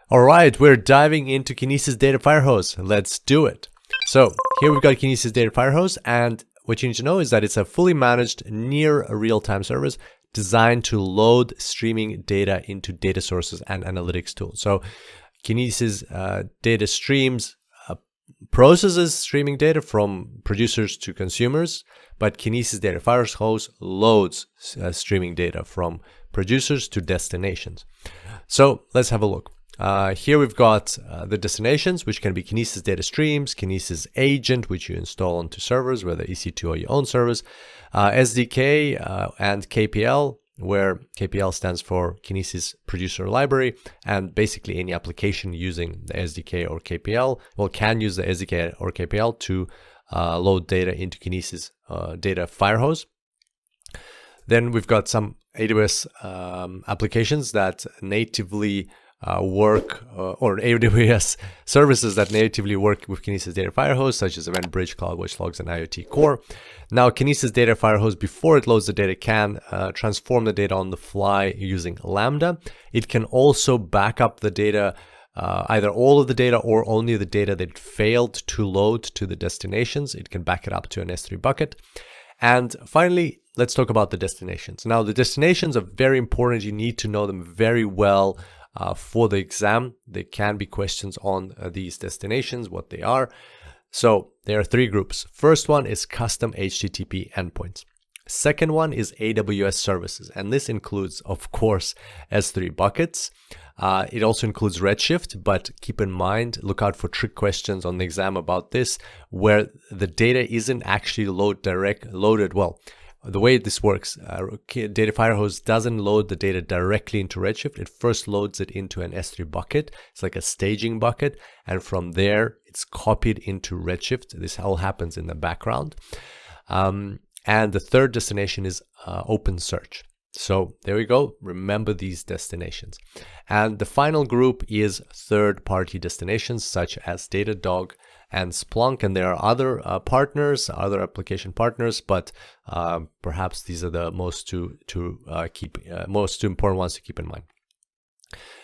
All right, we're diving into Kinesis Data Firehose. Let's do it. So here we've got Kinesis Data Firehose, and what you need to know is that it's a fully managed near real-time service designed to load streaming data into data sources and analytics tools. So Kinesis data streams processes streaming data from producers to consumers, but Kinesis Data Firehose loads streaming data from producers to destinations. So let's have a look. Here we've got the destinations, which can be Kinesis data streams, Kinesis agent, which you install onto servers, whether EC2 or your own servers, SDK and KPL, where KPL stands for Kinesis Producer Library, and basically any application using the SDK or KPL, can use the SDK or KPL to load data into Kinesis Data Firehose. Then we've got some AWS applications that natively work, or AWS services that natively work with Kinesis Data Firehose, such as Event Bridge, CloudWatch Logs, and IoT Core. Now, Kinesis Data Firehose, before it loads the data, can transform the data on the fly using Lambda. It can also back up the data, either all of the data or only the data that failed to load to the destinations. It can back it up to an S3 bucket. And finally, let's talk about the destinations. Now, the destinations are very important. You need to know them very well for the exam. There can be questions on these destinations, what they are. So there are three groups. First one is custom HTTP endpoints. Second one is AWS services, and this includes, of course, S3 buckets. It also includes Redshift, but keep in mind, look out for trick questions on the exam about this, where the data isn't actually loaded. Well, the way this works, Data Firehose doesn't load the data directly into Redshift. It first loads it into an S3 bucket. It's like a staging bucket. And from there, it's copied into Redshift. This all happens in the background. And the third destination is OpenSearch. So there we go. Remember these destinations. And the final group is third-party destinations, such as Datadog and Splunk, and there are other partners, other application partners, but perhaps these are the most most important ones to keep in mind.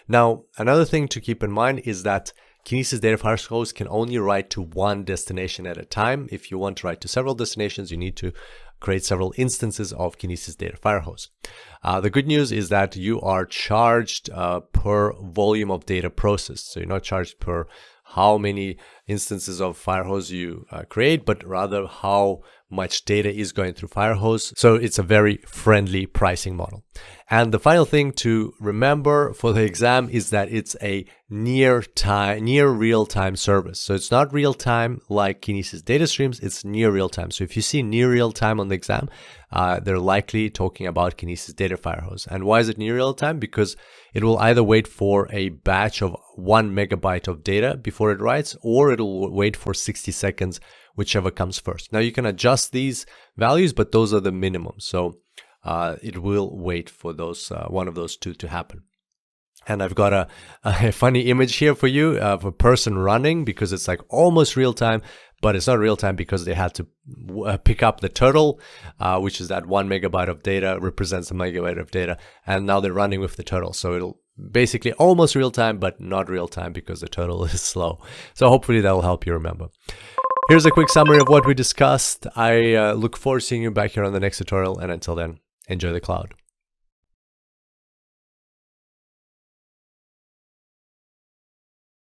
Now, another thing to keep in mind is that Kinesis Data Firehose can only write to one destination at a time. If you want to write to several destinations, you need to create several instances of Kinesis Data Firehose. The good news is that you are charged per volume of data processed. So you're not charged per how many instances of Firehose you create, but rather how much data is going through Firehose. So it's a very friendly pricing model. And the final thing to remember for the exam is that it's a near real-time service. So it's not real-time like Kinesis data streams, it's near real-time. So if you see near real-time on the exam, they're likely talking about Kinesis Data Firehose. And why is it near real-time? Because it will either wait for a batch of 1 megabyte of data before it writes, or it'll wait for 60 seconds, whichever comes first. Now you can adjust these values, but those are the minimum. So it will wait for those one of those two to happen. And I've got a funny image here for you of a person running, because it's like almost real time, but it's not real time because they had to pick up the turtle, which is that 1 megabyte of data represents a megabyte of data. And now they're running with the turtle. So it'll basically almost real time, but not real time because the turtle is slow. So hopefully that will help you remember. Here's a quick summary of what we discussed. I look forward to seeing you back here on the next tutorial. And until then, enjoy the cloud.